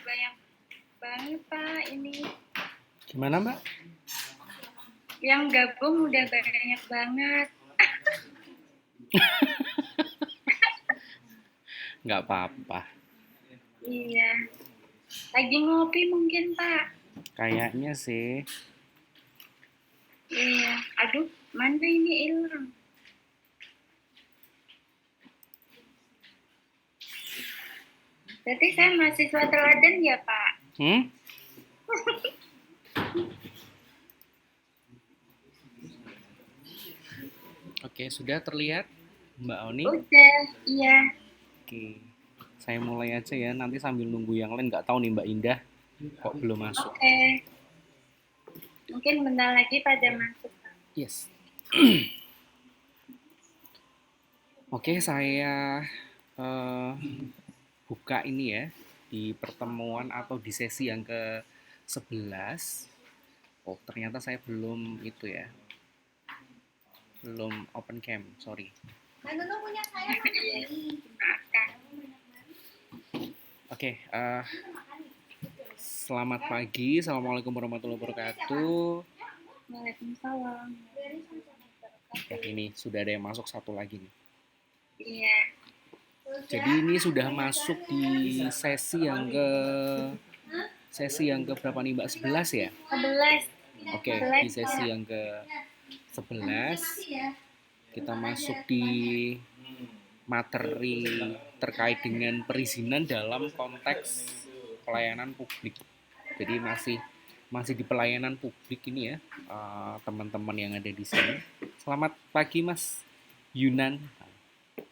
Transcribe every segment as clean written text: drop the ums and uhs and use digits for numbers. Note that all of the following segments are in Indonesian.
banyak banget Pak ini. Gimana Mbak? Yang gabung udah banyak banget. Nggak apa-apa. Iya. Lagi ngopi mungkin Pak. Kayaknya sih. Iya. Aduh, mana ini hilang? Berarti saya mahasiswa teladan ya Pak? Oke, sudah terlihat Mbak Oni? Udah, iya. Oke, saya mulai aja ya. Nanti sambil nunggu yang lain, nggak tahu nih Mbak Indah kok belum masuk. Oke. Mungkin bentar lagi pada masuk. Yes. Oke, saya buka ini ya di pertemuan atau di sesi yang ke-11. Oh, ternyata saya belum itu ya. Belum open cam, sorry. Punya saya Oke, selamat pagi, assalamualaikum warahmatullahi wabarakatuh. Waalaikumsalam. Ya, ini sudah ada yang masuk satu lagi nih. Iya. Jadi ini sudah masuk di sesi yang ke berapa nih Mbak? 11 ya? 11. Oke, di sesi yang ke 11 kita masuk di materi terkait dengan perizinan dalam konteks pelayanan publik. Jadi masih di pelayanan publik ini ya, teman-teman yang ada di sini. Selamat pagi Mas Yunan.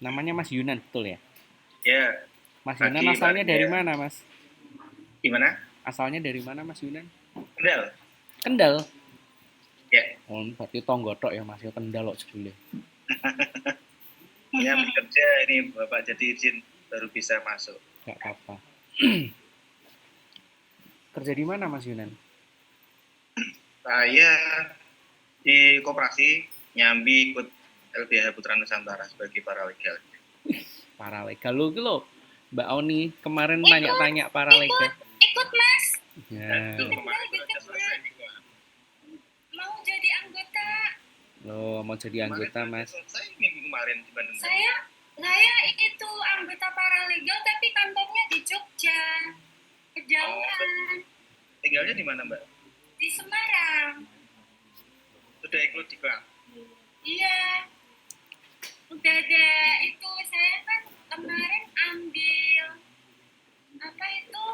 Namanya Mas Yunan betul ya? Ya. Mas Yunan asalnya dari mana Mas? Gimana? Asalnya dari mana Mas Yunan? Kendal. Kendal? Ya. Oh, berarti tonggotok ya Mas, ya Kendal kok jebule. Ya, bekerja ini Bapak jadi izin baru bisa masuk. Gak apa-apa. Kerja di mana Mas Yunan? Saya di koperasi nyambi ikut LBH Putra Nusantara sebagai paralegal. Paralegal lo, Mbak Oni kemarin tanya-tanya paralegal. Ikut Mas. Ya. Mau jadi anggota. Lo mau jadi anggota Mas? Saya minggu kemarin di Bandung. Saya itu anggota paralegal tapi kantornya di Jogja. Kejauhan. Tinggalnya di mana Mbak? Di Semarang. Sudah ikut di klub? Iya. Udah ada itu, saya kan kemarin ambil apa itu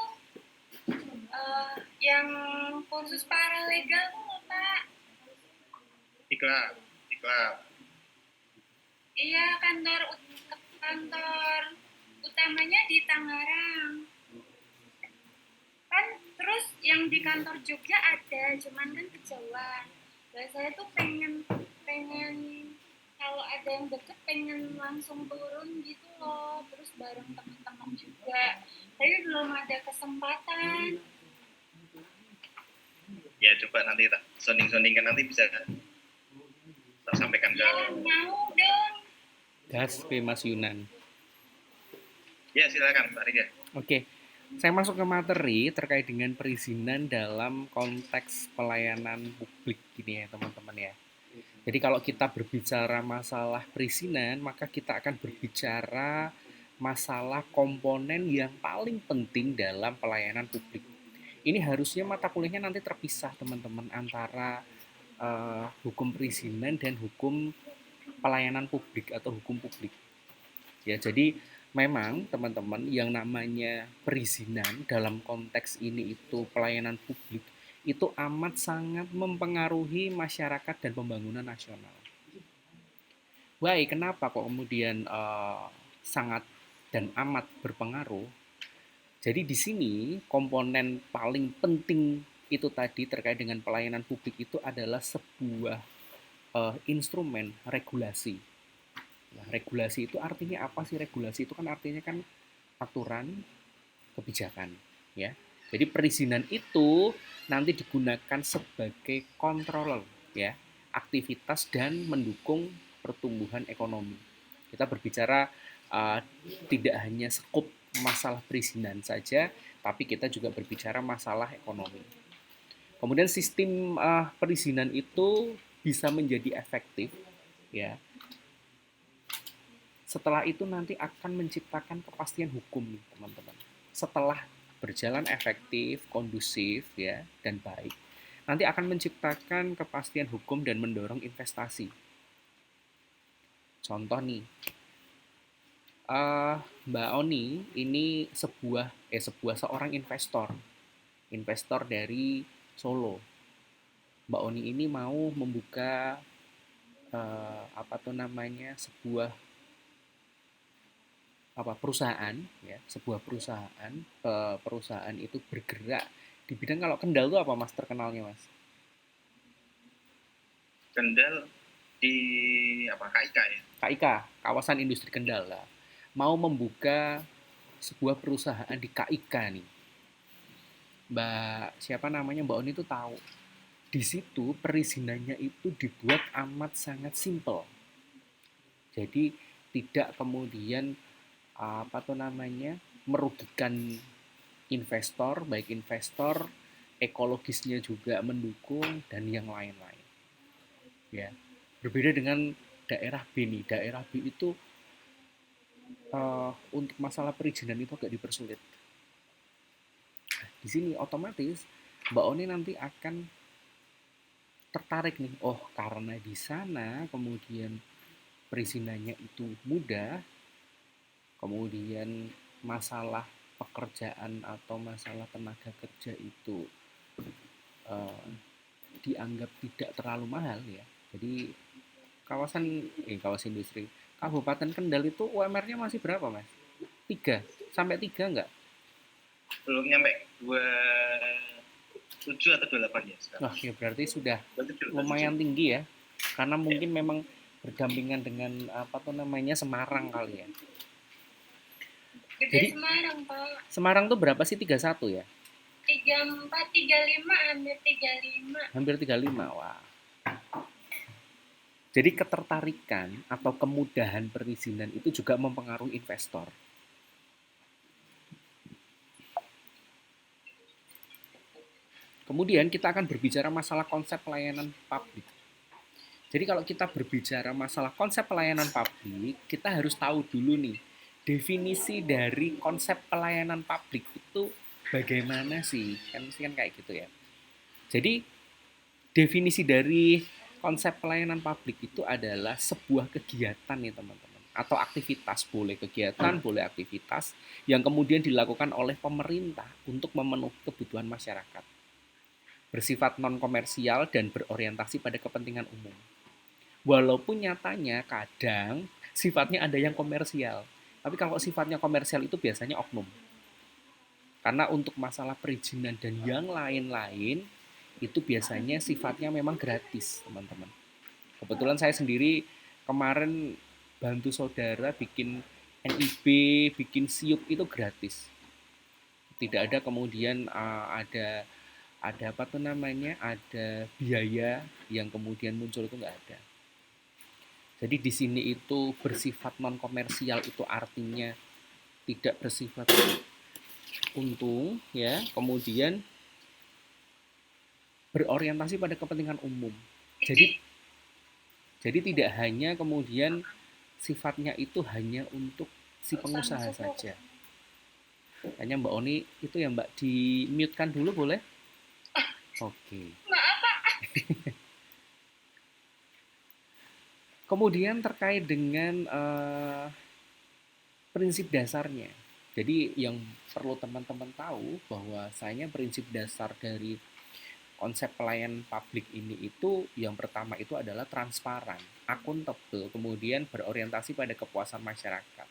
yang kursus paralegal Pak. Iklan. Iya, kantor utamanya di Tangerang. Kan terus yang di kantor Jogja ada, cuman kan kejauhan. Dan saya tuh pengen kalau ada yang deket pengen langsung turun gitu loh, terus bareng teman-teman juga. Tapi belum ada kesempatan. Ya coba nanti sounding-soundingkan nanti bisa tak sampaikan ke. Ya, mau dong. Gas Mas Yunan. Ya silakan Pak Riga. Oke, saya masuk ke materi terkait dengan perizinan dalam konteks pelayanan publik gini ya teman-teman ya. Jadi kalau kita berbicara masalah perizinan, maka kita akan berbicara masalah komponen yang paling penting dalam pelayanan publik. Ini harusnya mata kuliahnya nanti terpisah teman-teman antara hukum perizinan dan hukum pelayanan publik atau hukum publik. Ya, jadi memang teman-teman yang namanya perizinan dalam konteks ini itu pelayanan publik itu amat sangat mempengaruhi masyarakat dan pembangunan nasional. Baik, kenapa kok kemudian sangat dan amat berpengaruh? Jadi di sini komponen paling penting itu tadi terkait dengan pelayanan publik itu adalah sebuah instrumen regulasi. Nah, regulasi itu artinya apa sih? Regulasi itu kan artinya kan aturan, kebijakan, ya. Jadi perizinan itu nanti digunakan sebagai controller, ya, aktivitas dan mendukung pertumbuhan ekonomi. Kita berbicara tidak hanya skup masalah perizinan saja, tapi kita juga berbicara masalah ekonomi. Kemudian sistem perizinan itu bisa menjadi efektif, ya. Setelah itu nanti akan menciptakan kepastian hukum nih, teman-teman. Setelah berjalan efektif, kondusif, ya, dan baik, nanti akan menciptakan kepastian hukum dan mendorong investasi. Contoh nih, Mbak Oni ini sebuah seorang investor dari Solo. Mbak Oni ini mau membuka sebuah perusahaan, ya, perusahaan itu bergerak di bidang, kalau Kendal itu apa Mas terkenalnya Mas? Kendal di KIK ya? KIK, kawasan industri Kendal lah. Mau membuka sebuah perusahaan di KIK nih. Mbak Oni itu tahu. Di situ perizinannya itu dibuat amat sangat simpel. Jadi tidak kemudian merugikan investor, baik investor, ekologisnya juga mendukung dan yang lain-lain. Ya, berbeda dengan daerah B nih. Daerah B itu untuk masalah perizinan itu agak dipersulit. Di sini otomatis Mbak Oni nanti akan tertarik nih, karena di sana kemudian perizinannya itu mudah, kemudian masalah pekerjaan atau masalah tenaga kerja itu dianggap tidak terlalu mahal, ya. Jadi kawasan industri Kabupaten Kendal itu UMR-nya masih berapa, Mas? 3 sampai 3 enggak? Belum nyampe 27 atau 28 ya sekarang. Wah, ya berarti sudah lumayan tinggi ya. Karena mungkin memang berdampingan dengan Semarang kali ya. Gede. Jadi Semarang, Pak. Semarang tuh berapa sih? 31 ya? 34, 35, hampir 35. Hampir 35, wah. Jadi ketertarikan atau kemudahan perizinan itu juga mempengaruhi investor. Kemudian kita akan berbicara masalah konsep pelayanan publik. Jadi kalau kita berbicara masalah konsep pelayanan publik, kita harus tahu dulu nih, definisi dari konsep pelayanan publik itu bagaimana sih? Kan kayak gitu ya. Jadi definisi dari konsep pelayanan publik itu adalah sebuah kegiatan nih teman-teman, atau aktivitas, boleh kegiatan, boleh aktivitas yang kemudian dilakukan oleh pemerintah untuk memenuhi kebutuhan masyarakat, bersifat non-komersial dan berorientasi pada kepentingan umum. Walaupun nyatanya kadang sifatnya ada yang komersial, tapi kalau sifatnya komersial itu biasanya oknum. Karena untuk masalah perizinan dan yang lain-lain itu biasanya sifatnya memang gratis, teman-teman. Kebetulan saya sendiri kemarin bantu saudara bikin NIB, bikin SIUP itu gratis. Tidak ada kemudian ada biaya yang kemudian muncul, itu nggak ada. Jadi di sini itu bersifat non komersial, itu artinya tidak bersifat untung, ya. Kemudian berorientasi pada kepentingan umum. Jadi tidak hanya kemudian sifatnya itu hanya untuk si pengusaha saja. Hanya Mbak Oni itu ya Mbak, di mute-kan dulu boleh? Oke. Maaf, Pak. Kemudian terkait dengan prinsip dasarnya. Jadi yang perlu teman-teman tahu bahwasanya prinsip dasar dari konsep pelayanan publik ini itu yang pertama itu adalah transparan, akuntabel, kemudian berorientasi pada kepuasan masyarakat.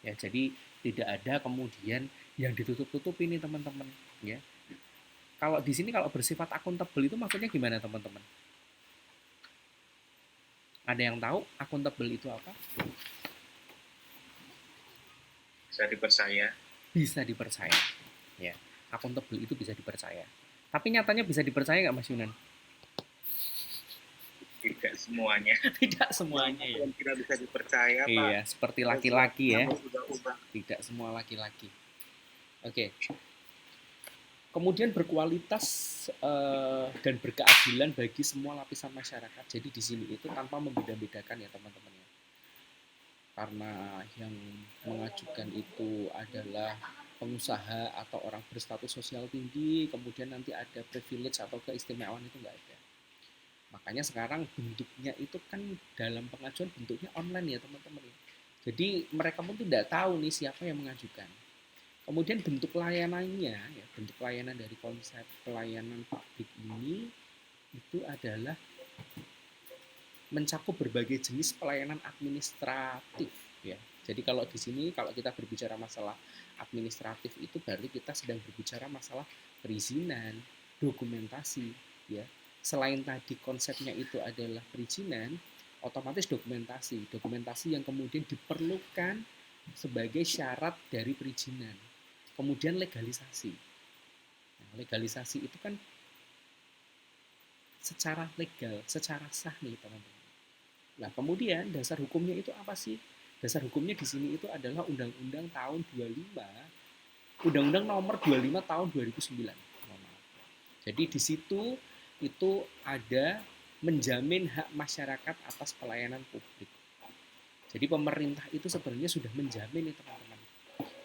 Ya, jadi tidak ada kemudian yang ditutup-tutupi ini teman-teman, ya. Kalau di sini kalau bersifat akuntabel itu maksudnya gimana teman-teman? Ada yang tahu akuntabel itu apa? Bisa dipercaya. Bisa dipercaya. Ya, akuntabel itu bisa dipercaya. Tapi nyatanya bisa dipercaya nggak Mas Yunan? Tidak semuanya. Tidak semuanya ya. Tidak bisa dipercaya, Pak. Iya, seperti laki-laki ya. Tidak semua laki-laki. Oke. Kemudian berkualitas dan berkeadilan bagi semua lapisan masyarakat. Jadi di sini itu tanpa membeda-bedakan ya teman-teman ya. Karena yang mengajukan itu adalah pengusaha atau orang berstatus sosial tinggi, kemudian nanti ada privilege atau keistimewaan itu nggak ada. Makanya sekarang bentuknya itu kan dalam pengajuan bentuknya online ya teman-teman ya. Jadi mereka pun tidak tahu nih siapa yang mengajukan. Kemudian bentuk layanannya, ya, bentuk layanan dari konsep pelayanan publik ini itu adalah mencakup berbagai jenis pelayanan administratif ya. Jadi kalau di sini kalau kita berbicara masalah administratif itu berarti kita sedang berbicara masalah perizinan, dokumentasi ya. Selain tadi konsepnya itu adalah perizinan, otomatis dokumentasi. Dokumentasi yang kemudian diperlukan sebagai syarat dari perizinan. Kemudian legalisasi. Nah, legalisasi itu kan secara legal, secara sah nih teman-teman. Nah, kemudian dasar hukumnya itu apa sih? Dasar hukumnya di sini itu adalah Undang-Undang tahun 25, Undang-Undang nomor 25 tahun 2009. Jadi di situ itu ada menjamin hak masyarakat atas pelayanan publik. Jadi pemerintah itu sebenarnya sudah menjamin nih teman-teman.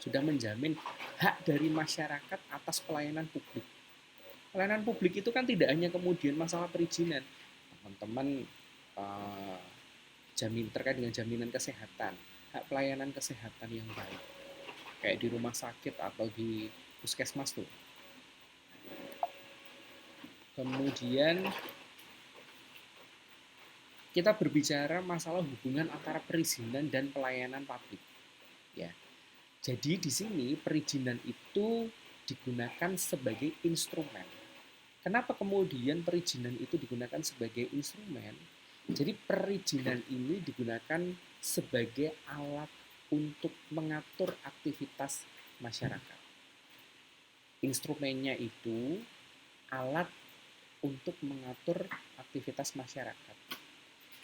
Sudah menjamin hak dari masyarakat atas pelayanan publik. Pelayanan publik itu kan tidak hanya kemudian masalah perizinan. Teman-teman terkait dengan jaminan kesehatan, hak pelayanan kesehatan yang baik, kayak di rumah sakit atau di puskesmas tuh. Kemudian kita berbicara masalah hubungan antara perizinan dan pelayanan publik. Ya, jadi di sini perizinan itu digunakan sebagai instrumen. Kenapa kemudian perizinan itu digunakan sebagai instrumen? Jadi perizinan ini digunakan sebagai alat untuk mengatur aktivitas masyarakat. Instrumennya itu alat untuk mengatur aktivitas masyarakat.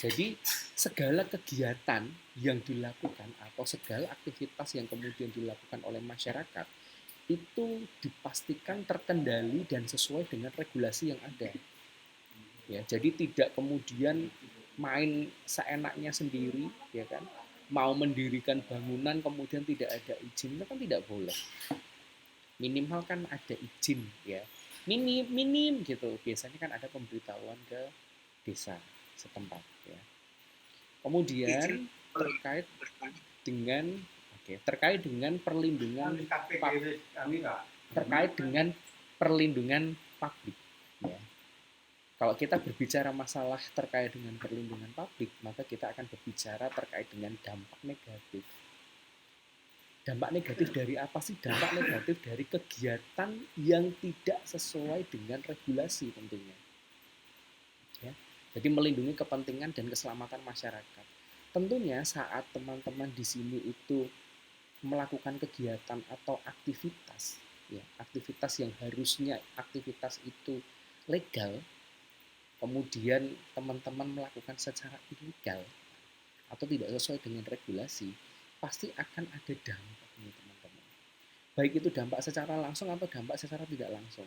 Jadi segala kegiatan yang dilakukan atau segala aktivitas yang kemudian dilakukan oleh masyarakat itu dipastikan terkendali dan sesuai dengan regulasi yang ada. Ya, jadi tidak kemudian main seenaknya sendiri, ya kan? Mau mendirikan bangunan kemudian tidak ada izin, itu kan tidak boleh. Minimal kan ada izin, ya. Minim gitu. Biasanya kan ada pemberitahuan ke desa setempat, ya. Kemudian terkait dengan perlindungan publik, ya. Kalau kita berbicara masalah terkait dengan perlindungan publik, maka kita akan berbicara terkait dengan dampak negatif. Dampak negatif dari apa sih? Dampak negatif dari kegiatan yang tidak sesuai dengan regulasi tentunya. Ya. Jadi melindungi kepentingan dan keselamatan masyarakat. Tentunya saat teman-teman di sini itu melakukan kegiatan atau aktivitas, ya, aktivitas yang harusnya aktivitas itu legal, kemudian teman-teman melakukan secara ilegal atau tidak sesuai dengan regulasi, pasti akan ada dampaknya teman-teman. Baik itu dampak secara langsung atau dampak secara tidak langsung.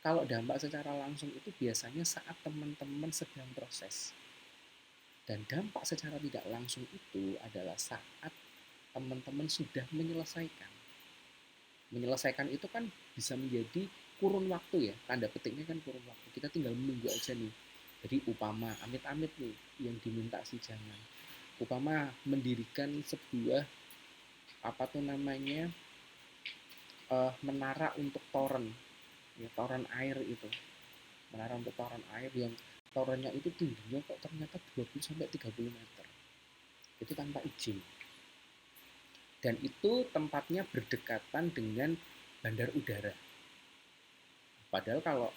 Kalau dampak secara langsung itu biasanya saat teman-teman sedang proses. Dan dampak secara tidak langsung itu adalah saat teman-teman sudah menyelesaikan. Menyelesaikan itu kan bisa menjadi kurun waktu ya, tanda petiknya kan kurun waktu. Kita tinggal menunggu aja nih. Jadi upama amit-amit nih yang diminta si jangan. Upama mendirikan sebuah menara untuk toren, ya, toren air itu. Menara untuk toren air yang torennya itu tingginya kok ternyata 20-30 meter. Itu tanpa izin. Dan itu tempatnya berdekatan dengan bandar udara. Padahal kalau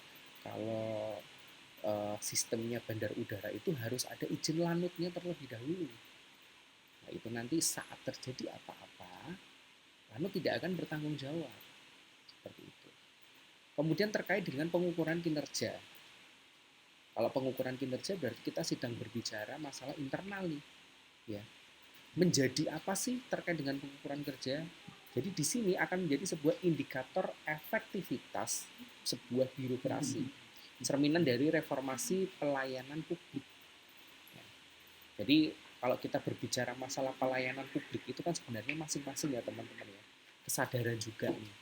sistemnya bandar udara itu harus ada izin lanutnya terlebih dahulu. Nah, itu nanti saat terjadi apa-apa, lanut tidak akan bertanggung jawab. Seperti itu. Kemudian terkait dengan pengukuran kinerja. Kalau pengukuran kinerja berarti kita sedang berbicara masalah internal nih. Ya. Menjadi apa sih terkait dengan pengukuran kerja? Jadi di sini akan menjadi sebuah indikator efektivitas sebuah birokrasi, cerminan dari reformasi pelayanan publik. Ya. Jadi kalau kita berbicara masalah pelayanan publik itu kan sebenarnya masing-masing ya teman-teman ya, kesadaran juga nih.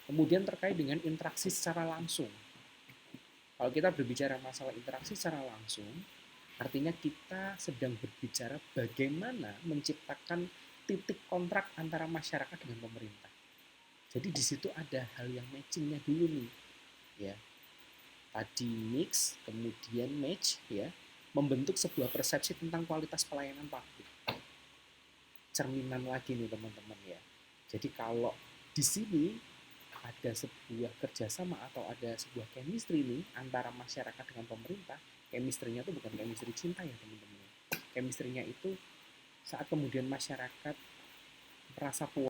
Kemudian terkait dengan interaksi secara langsung. Kalau kita berbicara masalah interaksi secara langsung, artinya kita sedang berbicara bagaimana menciptakan titik kontrak antara masyarakat dengan pemerintah. Jadi di situ ada hal yang matchingnya dulu nih, ya. Tadi mix, kemudian match, ya, membentuk sebuah persepsi tentang kualitas pelayanan publik. Cerminan lagi nih teman-teman ya. Jadi kalau di sini ada sebuah kerjasama atau ada sebuah chemistry nih antara masyarakat dengan pemerintah, chemistry-nya itu bukan chemistry cinta ya teman-teman. Chemistry-nya itu saat kemudian masyarakat merasa puas